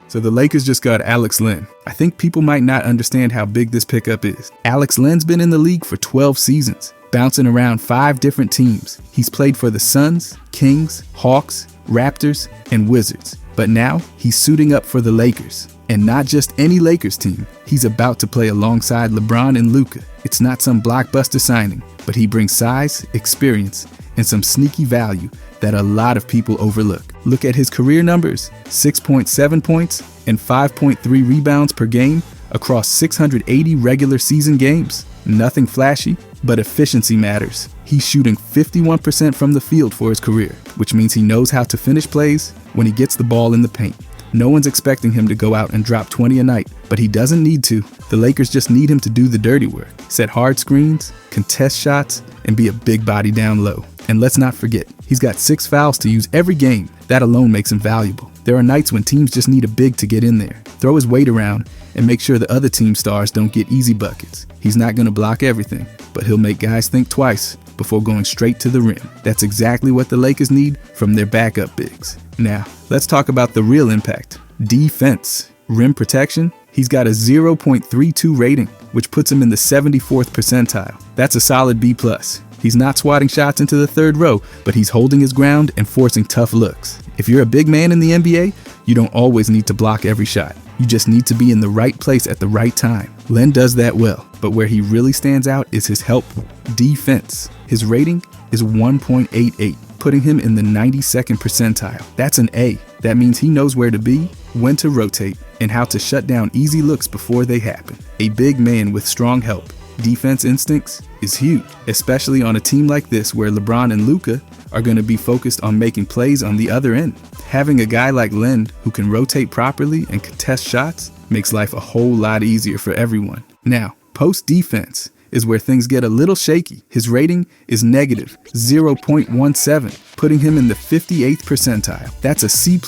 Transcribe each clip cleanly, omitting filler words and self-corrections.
So the Lakers just got Alex Len. I think people might not understand how big this pickup is. Alex Len's been in the league for 12 seasons, bouncing around 5 different teams. He's played for the Suns, Kings, Hawks, Raptors, and Wizards. But now he's suiting up for the Lakers. And not just any Lakers team. He's about to play alongside LeBron and Luka. It's not some blockbuster signing, but he brings size, experience, and some sneaky value that a lot of people overlook. Look at his career numbers: 6.7 points and 5.3 rebounds per game across 680 regular season games. Nothing flashy, but efficiency matters. He's shooting 51% from the field for his career, which means he knows how to finish plays when he gets the ball in the paint. No one's expecting him to go out and drop 20 a night, but he doesn't need to. The Lakers just need him to do the dirty work, set hard screens, contest shots, and be a big body down low. And let's not forget, he's got 6 fouls to use every game. That alone makes him valuable. There are nights when teams just need a big to get in there, throw his weight around, and make sure the other team stars don't get easy buckets. He's not going to block everything, but he'll make guys think twice before going straight to the rim. That's exactly what the Lakers need from their backup bigs. Now, let's talk about the real impact. Defense. Rim protection. He's got a 0.32 rating, which puts him in the 74th percentile. That's a solid B+. He's not swatting shots into the third row, but he's holding his ground and forcing tough looks. If you're a big man in the NBA, you don't always need to block every shot. You just need to be in the right place at the right time. Len does that well, but where he really stands out is his help defense. His rating is 1.88, putting him in the 92nd percentile. That's an A. That means he knows where to be, when to rotate, and how to shut down easy looks before they happen. A big man with strong help. Defense instincts is huge, especially on a team like this where LeBron and Luka are going to be focused on making plays on the other end. Having a guy like Len who can rotate properly and contest shots makes life a whole lot easier for everyone. Now, post defense is where things get a little shaky. His rating is negative 0.17, putting him in the 58th percentile. That's a C+.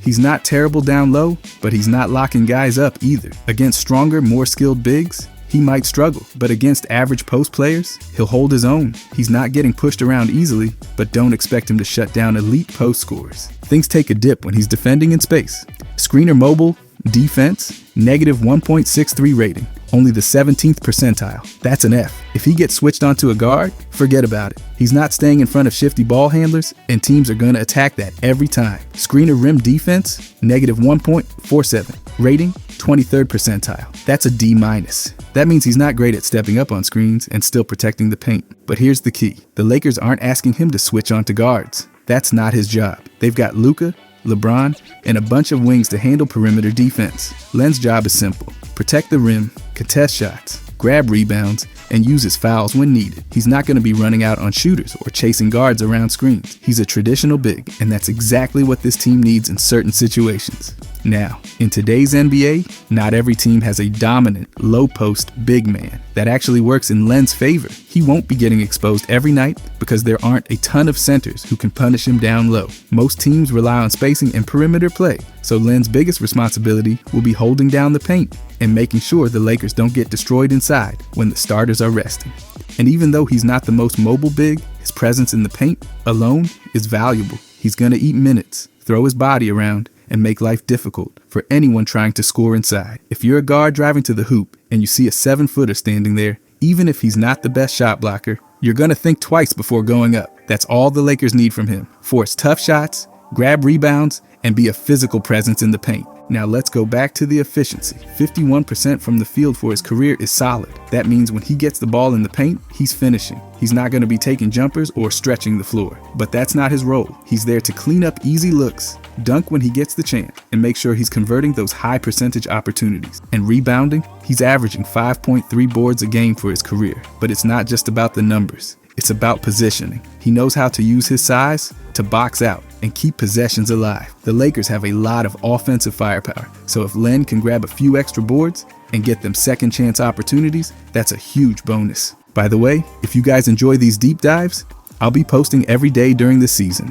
He's not terrible down low, but he's not locking guys up either. Against stronger, more skilled bigs, he might struggle, but against average post players, he'll hold his own. He's not getting pushed around easily, but don't expect him to shut down elite post scorers. Things take a dip when he's defending in space. Screener mobile, defense, negative 1.63 rating, only the 17th percentile. That's an F. If he gets switched onto a guard, forget about it. He's not staying in front of shifty ball handlers, and teams are going to attack that every time. Screener rim defense, negative 1.47. Rating, 23rd percentile. That's a D-. That means he's not great at stepping up on screens and still protecting the paint. But here's the key. The Lakers aren't asking him to switch onto guards. That's not his job. They've got Luka, LeBron, and a bunch of wings to handle perimeter defense. Len's job is simple. Protect the rim, contest shots, grab rebounds, and use his fouls when needed. He's not going to be running out on shooters or chasing guards around screens. He's a traditional big, and that's exactly what this team needs in certain situations. Now, in today's NBA, not every team has a dominant, low-post big man. That actually works in Len's favor. He won't be getting exposed every night because there aren't a ton of centers who can punish him down low. Most teams rely on spacing and perimeter play, so Len's biggest responsibility will be holding down the paint and making sure the Lakers don't get destroyed inside when the starters are resting. And even though he's not the most mobile big, his presence in the paint alone is valuable. He's going to eat minutes, throw his body around, and make life difficult for anyone trying to score inside. If you're a guard driving to the hoop and you see a 7-footer standing there, even if he's not the best shot blocker, you're going to think twice before going up. That's all the Lakers need from him. Force tough shots, grab rebounds, and be a physical presence in the paint. Now let's go back to the efficiency. 51% from the field for his career is solid. That means when he gets the ball in the paint, he's finishing. He's not going to be taking jumpers or stretching the floor. But that's not his role. He's there to clean up easy looks, dunk when he gets the chance, and make sure he's converting those high percentage opportunities. And rebounding, he's averaging 5.3 boards a game for his career. But it's not just about the numbers. It's about positioning. He knows how to use his size to box out and keep possessions alive. The Lakers have a lot of offensive firepower, so if Len can grab a few extra boards and get them second chance opportunities, that's a huge bonus. By the way, if you guys enjoy these deep dives, I'll be posting every day during the season.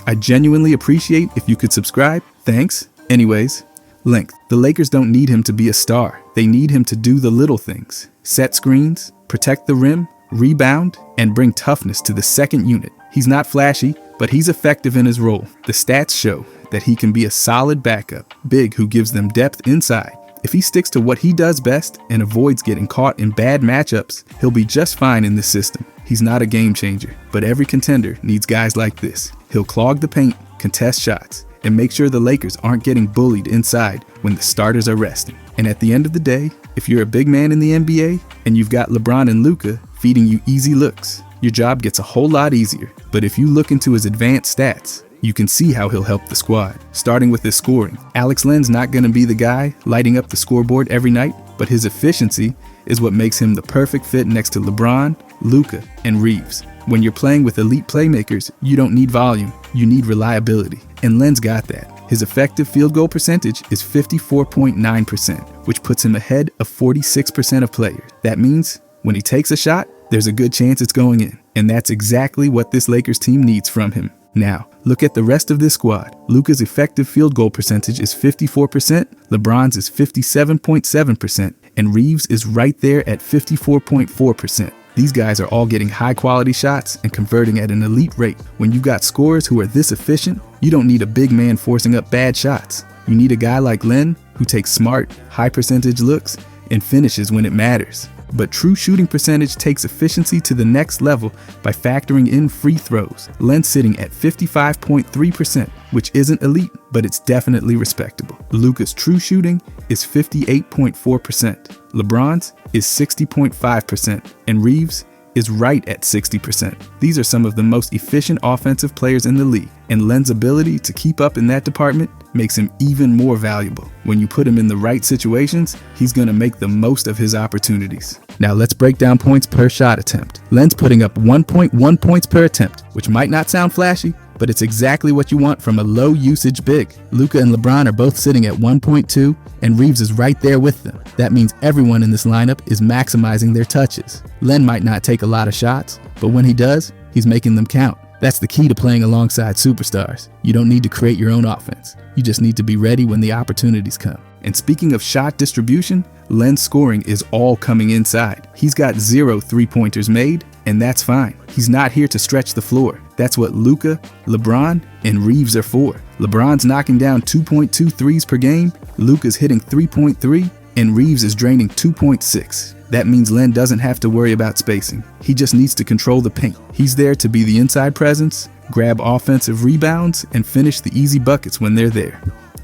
I genuinely appreciate if you could subscribe. Thanks. Anyways, length. The Lakers don't need him to be a star. They need him to do the little things. Set screens, protect the rim, rebound, and bring toughness to the second unit. He's not flashy, but he's effective in his role. The stats show that he can be a solid backup, big who gives them depth inside. If he sticks to what he does best and avoids getting caught in bad matchups, he'll be just fine in this system. He's not a game changer, but every contender needs guys like this. He'll clog the paint, contest shots, and make sure the Lakers aren't getting bullied inside when the starters are resting. And at the end of the day, if you're a big man in the NBA and you've got LeBron and Luka feeding you easy looks, your job gets a whole lot easier. But if you look into his advanced stats, you can see how he'll help the squad. Starting with his scoring, Alex Len's not going to be the guy lighting up the scoreboard every night, but his efficiency is what makes him the perfect fit next to LeBron, Luka, and Reeves. When you're playing with elite playmakers, you don't need volume, you need reliability. And Len's got that. His effective field goal percentage is 54.9%, which puts him ahead of 46% of players. That means when he takes a shot, there's a good chance it's going in. And that's exactly what this Lakers team needs from him. Now, look at the rest of this squad. Luka's effective field goal percentage is 54%, LeBron's is 57.7%, and Reeves is right there at 54.4%. These guys are all getting high-quality shots and converting at an elite rate. When you've got scorers who are this efficient, you don't need a big man forcing up bad shots. You need a guy like Len who takes smart, high-percentage looks and finishes when it matters. But true shooting percentage takes efficiency to the next level by factoring in free throws. Len's sitting at 55.3%, which isn't elite, but it's definitely respectable. Luka's true shooting is 58.4%. LeBron's is 60.5%, and Reeves is right at 60%. These are some of the most efficient offensive players in the league, and Len's ability to keep up in that department makes him even more valuable. When you put him in the right situations, he's going to make the most of his opportunities. Now let's break down points per shot attempt. Len's putting up 1.1 points per attempt, which might not sound flashy, but it's exactly what you want from a low usage big. Luka and LeBron are both sitting at 1.2, and Reeves is right there with them. That means everyone in this lineup is maximizing their touches. Len might not take a lot of shots, but when he does, he's making them count. That's the key to playing alongside superstars. You don't need to create your own offense. You just need to be ready when the opportunities come. And speaking of shot distribution, Len's scoring is all coming inside. He's got 0 3-pointers made, and that's fine. He's not here to stretch the floor. That's what Luka, LeBron, and Reeves are for. LeBron's knocking down 2.2 threes per game, Luka's hitting 3.3, and Reeves is draining 2.6. That means Len doesn't have to worry about spacing. He just needs to control the paint. He's there to be the inside presence, grab offensive rebounds, and finish the easy buckets when they're there.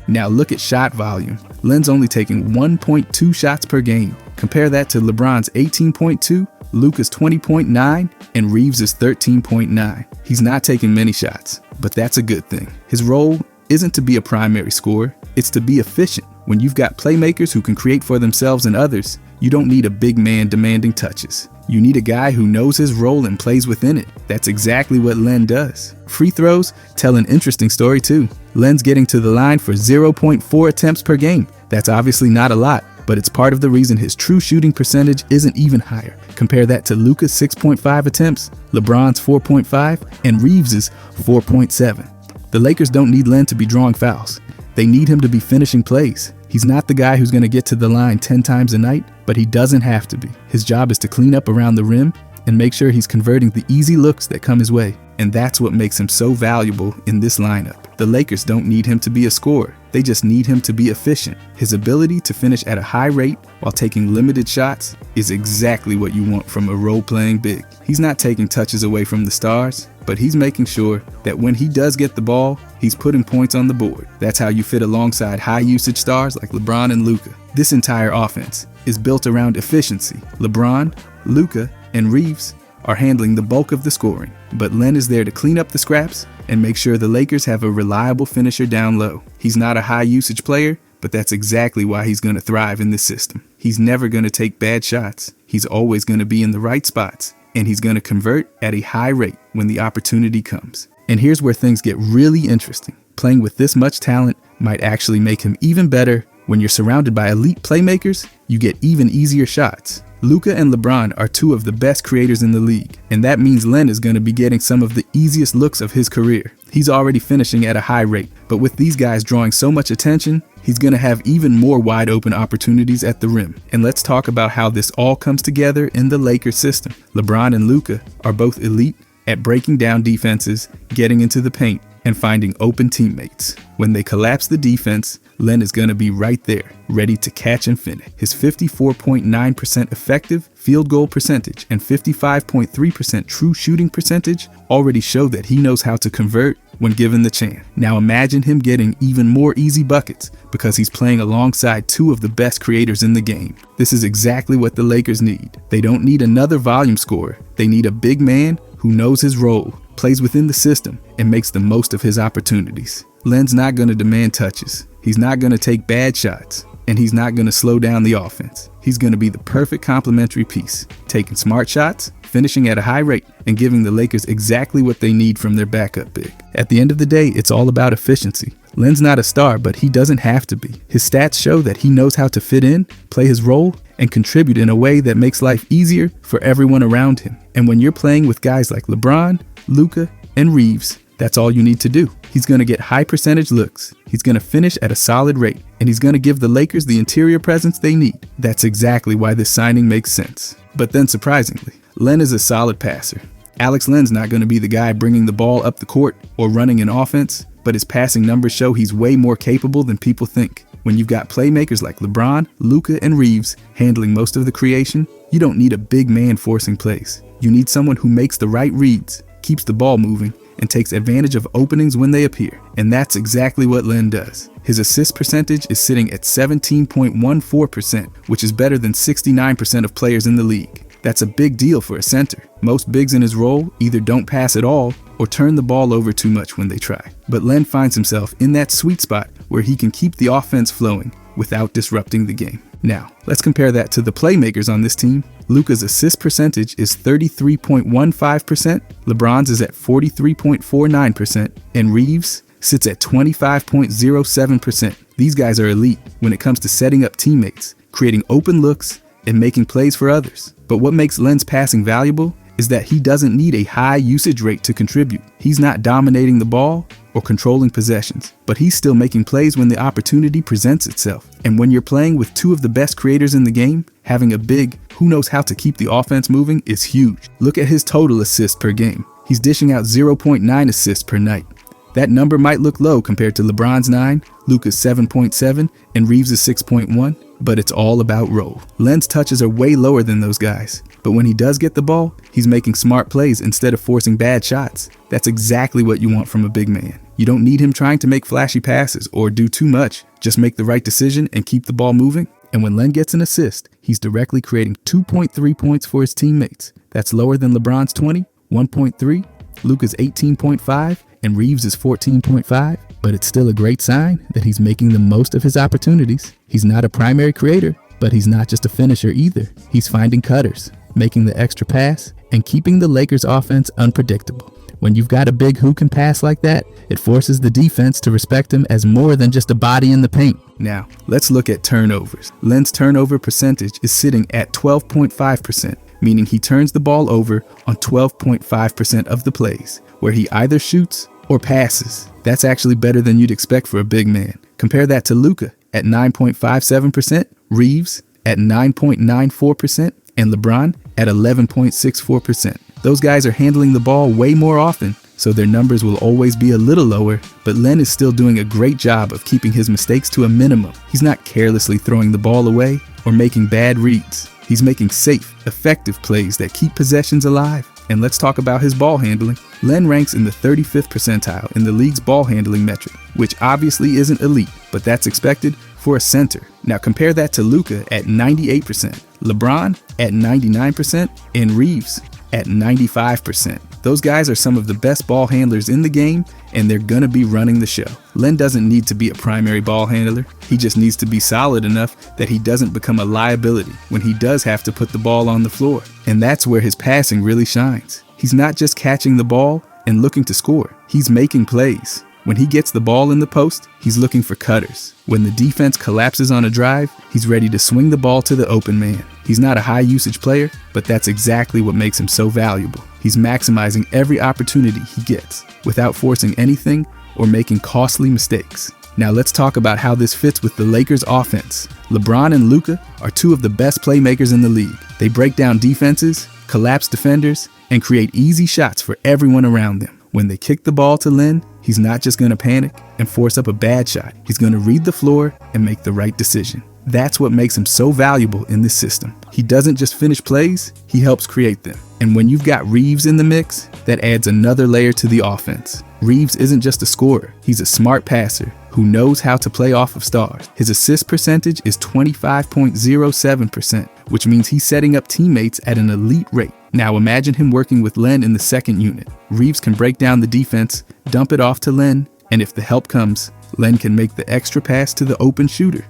Now look at shot volume. Len's only taking 1.2 shots per game. Compare that to LeBron's 18.2, Luka's 20.9, and Reeves' 13.9. He's not taking many shots, but that's a good thing. His role isn't to be a primary scorer, it's to be efficient. When you've got playmakers who can create for themselves and others, you don't need a big man demanding touches. You need a guy who knows his role and plays within it. That's exactly what Len does. Free throws tell an interesting story too. Len's getting to the line for 0.4 attempts per game. That's obviously not a lot, but it's part of the reason his true shooting percentage isn't even higher. Compare that to Luka's 6.5 attempts, LeBron's 4.5, and Reeves' 4.7. The Lakers don't need Len to be drawing fouls. They need him to be finishing plays. He's not the guy who's going to get to the line 10 times a night, but he doesn't have to be. His job is to clean up around the rim and make sure he's converting the easy looks that come his way. And that's what makes him so valuable in this lineup. The Lakers don't need him to be a scorer. They just need him to be efficient. His ability to finish at a high rate while taking limited shots is exactly what you want from a role-playing big. He's not taking touches away from the stars, but he's making sure that when he does get the ball, he's putting points on the board. That's how you fit alongside high-usage stars like LeBron and Luka. This entire offense is built around efficiency. LeBron, Luka, and Reeves are handling the bulk of the scoring, but Len is there to clean up the scraps and make sure the Lakers have a reliable finisher down low. He's not a high-usage player, but that's exactly why he's going to thrive in this system. He's never going to take bad shots. He's always going to be in the right spots, and he's going to convert at a high rate when the opportunity comes. And here's where things get really interesting. Playing with this much talent might actually make him even better. When you're surrounded by elite playmakers, you get even easier shots. Luka and LeBron are two of the best creators in the league, and that means Len is going to be getting some of the easiest looks of his career. He's already finishing at a high rate, but with these guys drawing so much attention, he's going to have even more wide open opportunities at the rim. And let's talk about how this all comes together in the Lakers system. LeBron and Luka are both elite at breaking down defenses, getting into the paint, and finding open teammates. When they collapse the defense, Len is going to be right there, ready to catch and finish. His 54.9% effective field goal percentage and 55.3% true shooting percentage already show that he knows how to convert when given the chance. Now imagine him getting even more easy buckets because he's playing alongside two of the best creators in the game. This is exactly what the Lakers need. They don't need another volume scorer. They need a big man who knows his role, plays within the system, and makes the most of his opportunities. Len's not going to demand touches. He's not going to take bad shots. And he's not going to slow down the offense. He's going to be the perfect complementary piece, taking smart shots, finishing at a high rate, and giving the Lakers exactly what they need from their backup big. At the end of the day, it's all about efficiency. Len's not a star, but he doesn't have to be. His stats show that he knows how to fit in, play his role, and contribute in a way that makes life easier for everyone around him. And when you're playing with guys like LeBron, Luka, and Reeves, that's all you need to do. He's going to get high percentage looks, he's going to finish at a solid rate, and he's going to give the Lakers the interior presence they need. That's exactly why this signing makes sense. But then surprisingly, Len is a solid passer. Alex Len's not going to be the guy bringing the ball up the court or running an offense, but his passing numbers show he's way more capable than people think. When you've got playmakers like LeBron, Luka, and Reeves handling most of the creation, you don't need a big man forcing plays. You need someone who makes the right reads, keeps the ball moving, and takes advantage of openings when they appear. And that's exactly what Len does. His assist percentage is sitting at 17.14%, which is better than 69% of players in the league. That's a big deal for a center. Most bigs in his role either don't pass at all or turn the ball over too much when they try. But Len finds himself in that sweet spot where he can keep the offense flowing without disrupting the game. Now, let's compare that to the playmakers on this team. Luka's assist percentage is 33.15%, LeBron's is at 43.49%, and Reeves sits at 25.07%. These guys are elite when it comes to setting up teammates, creating open looks, and making plays for others. But what makes Len's passing valuable is that he doesn't need a high usage rate to contribute. He's not dominating the ball or controlling possessions, but he's still making plays when the opportunity presents itself. And when you're playing with two of the best creators in the game, having a big who knows how to keep the offense moving is huge. Look at his total assists per game. He's dishing out 0.9 assists per night. That number might look low compared to LeBron's 9, Luka's 7.7, and Reeves' 6.1, but it's all about role. Len's touches are way lower than those guys, but when he does get the ball, he's making smart plays instead of forcing bad shots. That's exactly what you want from a big man. You don't need him trying to make flashy passes or do too much. Just make the right decision and keep the ball moving. And when Len gets an assist, he's directly creating 2.3 points for his teammates. That's lower than LeBron's 20, 1.3, Luka's 18.5, and Reeves is 14.5, but it's still a great sign that he's making the most of his opportunities. He's not a primary creator, but he's not just a finisher either. He's finding cutters, making the extra pass, and keeping the Lakers' offense unpredictable. When you've got a big who can pass like that, it forces the defense to respect him as more than just a body in the paint. Now, let's look at turnovers. Len's turnover percentage is sitting at 12.5%, meaning he turns the ball over on 12.5% of the plays, where he either shoots or passes. That's actually better than you'd expect for a big man. Compare that to Luka at 9.57%, Reeves at 9.94%, and LeBron at 11.64%. Those guys are handling the ball way more often, so their numbers will always be a little lower, but Len is still doing a great job of keeping his mistakes to a minimum. He's not carelessly throwing the ball away or making bad reads. He's making safe, effective plays that keep possessions alive. And let's talk about his ball handling. Len ranks in the 35th percentile in the league's ball handling metric, which obviously isn't elite, but that's expected for a center. Now compare that to Luka at 98%, LeBron at 99%, and Reeves at 95%. Those guys are some of the best ball handlers in the game, and they're gonna be running the show. Len doesn't need to be a primary ball handler. He just needs to be solid enough that he doesn't become a liability when he does have to put the ball on the floor. And that's where his passing really shines. He's not just catching the ball and looking to score. He's making plays. When he gets the ball in the post, he's looking for cutters. When the defense collapses on a drive, he's ready to swing the ball to the open man. He's not a high usage player, but that's exactly what makes him so valuable. He's maximizing every opportunity he gets without forcing anything or making costly mistakes. Now let's talk about how this fits with the Lakers' offense. LeBron and Luka are two of the best playmakers in the league. They break down defenses, collapse defenders, and create easy shots for everyone around them. When they kick the ball to Len, He's not just going to panic and force up a bad shot. He's going to read the floor and make the right decision. That's what makes him so valuable in this system. He doesn't just finish plays, he helps create them. And when you've got Reeves in the mix, that adds another layer to the offense. Reeves isn't just a scorer, he's a smart passer who knows how to play off of stars. His assist percentage is 25.07%, which means he's setting up teammates at an elite rate. Now imagine him working with Len in the second unit. Reeves can break down the defense, dump it off to Len, and if the help comes, Len can make the extra pass to the open shooter.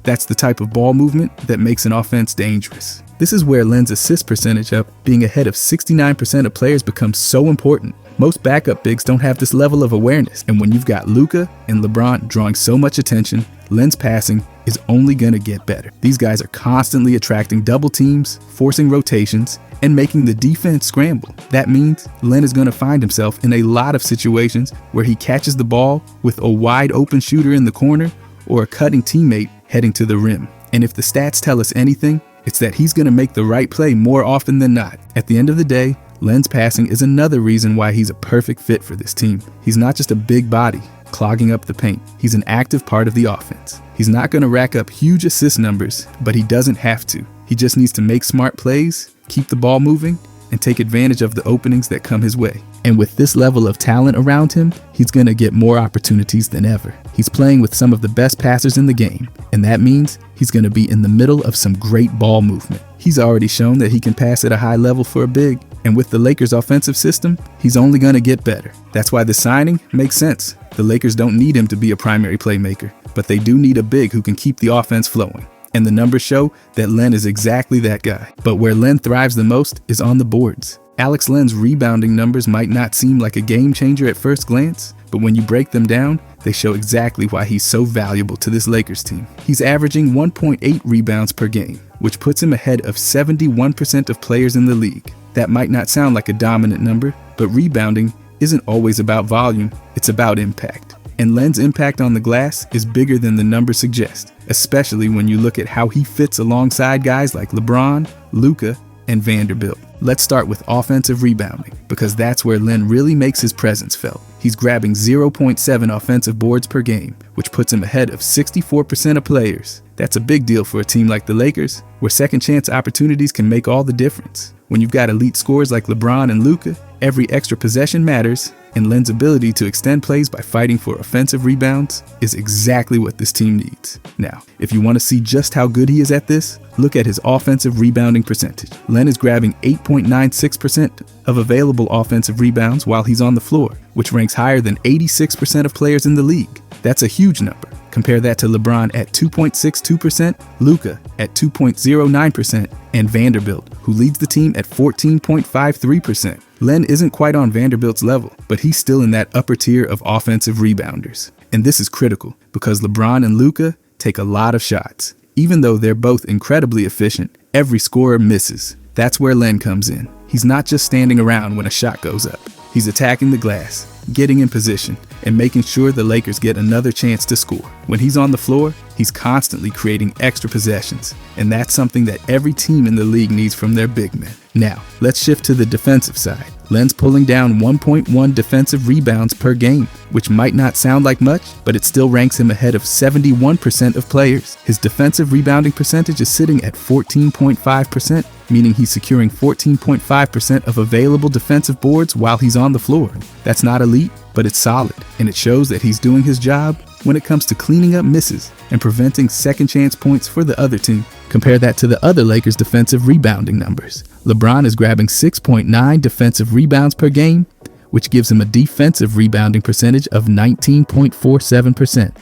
That's the type of ball movement that makes an offense dangerous. This is where Len's assist percentage up being ahead of 69% of players becomes so important. Most backup bigs don't have this level of awareness, and when you've got Luka and LeBron drawing so much attention, Len's passing is only gonna get better. These guys are constantly attracting double teams, forcing rotations, and making the defense scramble. That means Len is gonna find himself in a lot of situations where he catches the ball with a wide open shooter in the corner or a cutting teammate heading to the rim. And if the stats tell us anything, it's that he's gonna make the right play more often than not. At the end of the day, Len's passing is another reason why he's a perfect fit for this team. He's not just a big body clogging up the paint. He's an active part of the offense. He's not gonna rack up huge assist numbers, but he doesn't have to. He just needs to make smart plays, keep the ball moving, and take advantage of the openings that come his way. And with this level of talent around him, he's gonna get more opportunities than ever. He's playing with some of the best passers in the game, and that means he's gonna be in the middle of some great ball movement. He's already shown that he can pass at a high level for a big, and with the Lakers' offensive system, he's only gonna get better. That's why the signing makes sense. The Lakers don't need him to be a primary playmaker, but they do need a big who can keep the offense flowing. And the numbers show that Len is exactly that guy. But where Len thrives the most is on the boards. Alex Len's rebounding numbers might not seem like a game changer at first glance, but when you break them down, they show exactly why he's so valuable to this Lakers team. He's averaging 1.8 rebounds per game, which puts him ahead of 71% of players in the league. That might not sound like a dominant number, but rebounding isn't always about volume, it's about impact. And Len's impact on the glass is bigger than the numbers suggest, especially when you look at how he fits alongside guys like LeBron, Luka, and Vanderbilt. Let's start with offensive rebounding, because that's where Len really makes his presence felt. He's grabbing 0.7 offensive boards per game, which puts him ahead of 64% of players. That's a big deal for a team like the Lakers, where second chance opportunities can make all the difference. When you've got elite scorers like LeBron and Luka, every extra possession matters, and Len's ability to extend plays by fighting for offensive rebounds is exactly what this team needs. Now, if you want to see just how good he is at this, look at his offensive rebounding percentage. Len is grabbing 8.96% of available offensive rebounds while he's on the floor, which ranks higher than 86% of players in the league. That's a huge number. Compare that to LeBron at 2.62%, Luka at 2.09%, and Vanderbilt, who leads the team at 14.53%. Len isn't quite on Vanderbilt's level, but he's still in that upper tier of offensive rebounders. And this is critical because LeBron and Luka take a lot of shots. Even though they're both incredibly efficient, every scorer misses. That's where Len comes in. He's not just standing around when a shot goes up. He's attacking the glass, getting in position, and making sure the Lakers get another chance to score. When he's on the floor, he's constantly creating extra possessions, and that's something that every team in the league needs from their big men. Now, let's shift to the defensive side. Len's pulling down 1.1 defensive rebounds per game, which might not sound like much, but it still ranks him ahead of 71% of players. His defensive rebounding percentage is sitting at 14.5%, meaning he's securing 14.5% of available defensive boards while he's on the floor. That's not elite, but it's solid, and it shows that he's doing his job when it comes to cleaning up misses and preventing second chance points for the other team. Compare that to the other Lakers' defensive rebounding numbers. LeBron is grabbing 6.9 defensive rebounds per game, which gives him a defensive rebounding percentage of 19.47%.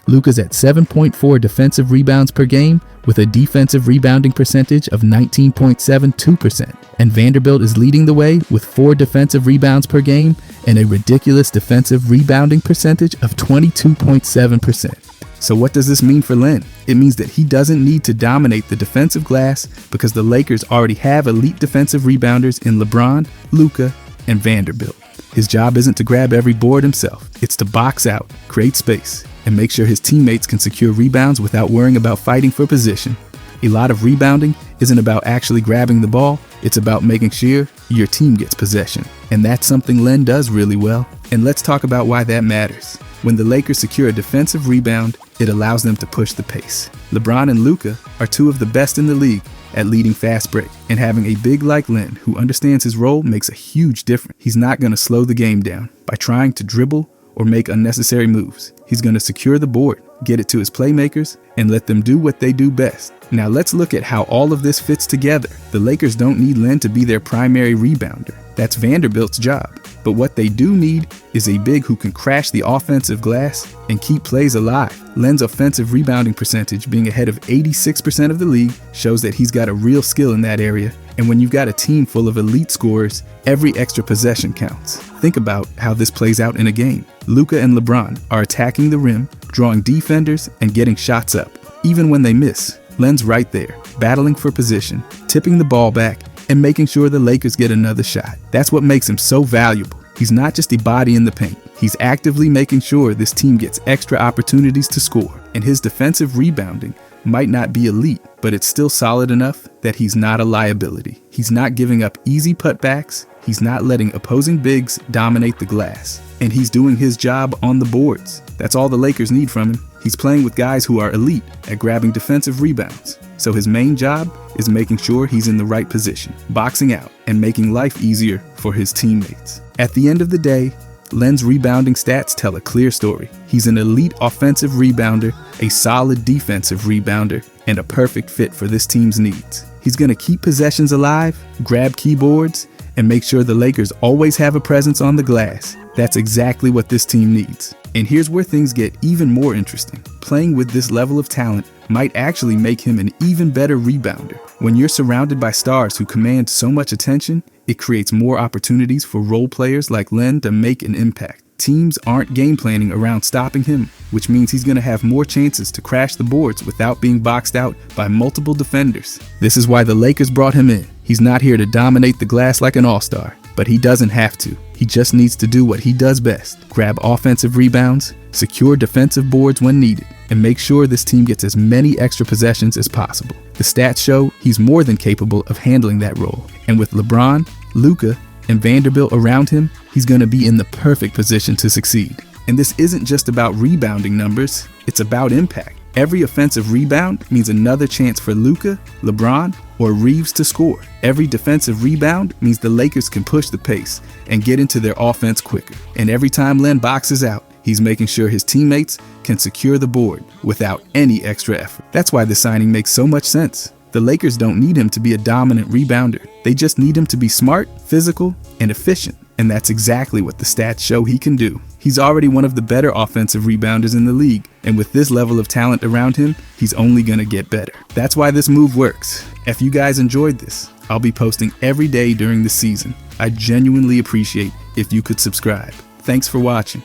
Luka's at 7.4 defensive rebounds per game with a defensive rebounding percentage of 19.72%. And Vanderbilt is leading the way with 4 defensive rebounds per game and a ridiculous defensive rebounding percentage of 22.7%. So what does this mean for Len? It means that he doesn't need to dominate the defensive glass because the Lakers already have elite defensive rebounders in LeBron, Luka, and Vanderbilt. His job isn't to grab every board himself. It's to box out, create space, and make sure his teammates can secure rebounds without worrying about fighting for position. A lot of rebounding isn't about actually grabbing the ball, it's about making sure your team gets possession. And that's something Len does really well. And let's talk about why that matters. When the Lakers secure a defensive rebound, it allows them to push the pace. LeBron and Luka are two of the best in the league at leading fast break, and having a big like Len who understands his role makes a huge difference. He's not going to slow the game down by trying to dribble or make unnecessary moves. He's going to secure the board, get it to his playmakers, and let them do what they do best. Now let's look at how all of this fits together. The Lakers don't need Len to be their primary rebounder. That's Vanderbilt's job. But what they do need is a big who can crash the offensive glass and keep plays alive. Len's offensive rebounding percentage being ahead of 86% of the league shows that he's got a real skill in that area. And when you've got a team full of elite scorers, every extra possession counts. Think about how this plays out in a game. Luka and LeBron are attacking the rim, drawing defenders, and getting shots up. Even when they miss, Len's right there, battling for position, tipping the ball back, and making sure the Lakers get another shot. That's what makes him so valuable. He's not just a body in the paint. He's actively making sure this team gets extra opportunities to score. And his defensive rebounding might not be elite, but it's still solid enough that he's not a liability. He's not giving up easy putbacks. He's not letting opposing bigs dominate the glass. And he's doing his job on the boards. That's all the Lakers need from him. He's playing with guys who are elite at grabbing defensive rebounds. So his main job is making sure he's in the right position, boxing out, and making life easier for his teammates. At the end of the day, Len's rebounding stats tell a clear story. He's an elite offensive rebounder, a solid defensive rebounder, and a perfect fit for this team's needs. He's going to keep possessions alive, grab keyboards, and make sure the Lakers always have a presence on the glass. That's exactly what this team needs. And here's where things get even more interesting. Playing with this level of talent might actually make him an even better rebounder. When you're surrounded by stars who command so much attention, it creates more opportunities for role players like Len to make an impact. Teams aren't game planning around stopping him, which means he's going to have more chances to crash the boards without being boxed out by multiple defenders. This is why the Lakers brought him in. He's not here to dominate the glass like an all-star, but he doesn't have to. He just needs to do what he does best: grab offensive rebounds, secure defensive boards when needed, and make sure this team gets as many extra possessions as possible. The stats show he's more than capable of handling that role. And with LeBron, Luka, and Vanderbilt around him, he's going to be in the perfect position to succeed. And this isn't just about rebounding numbers, it's about impact. Every offensive rebound means another chance for Luka, LeBron, or Reeves to score. Every defensive rebound means the Lakers can push the pace and get into their offense quicker. And every time Len boxes out, he's making sure his teammates can secure the board without any extra effort. That's why the signing makes so much sense. The Lakers don't need him to be a dominant rebounder. They just need him to be smart, physical, and efficient. And that's exactly what the stats show he can do. He's already one of the better offensive rebounders in the league, and with this level of talent around him, he's only gonna get better. That's why this move works. If you guys enjoyed this, I'll be posting every day during the season. I genuinely appreciate if you could subscribe. Thanks for watching.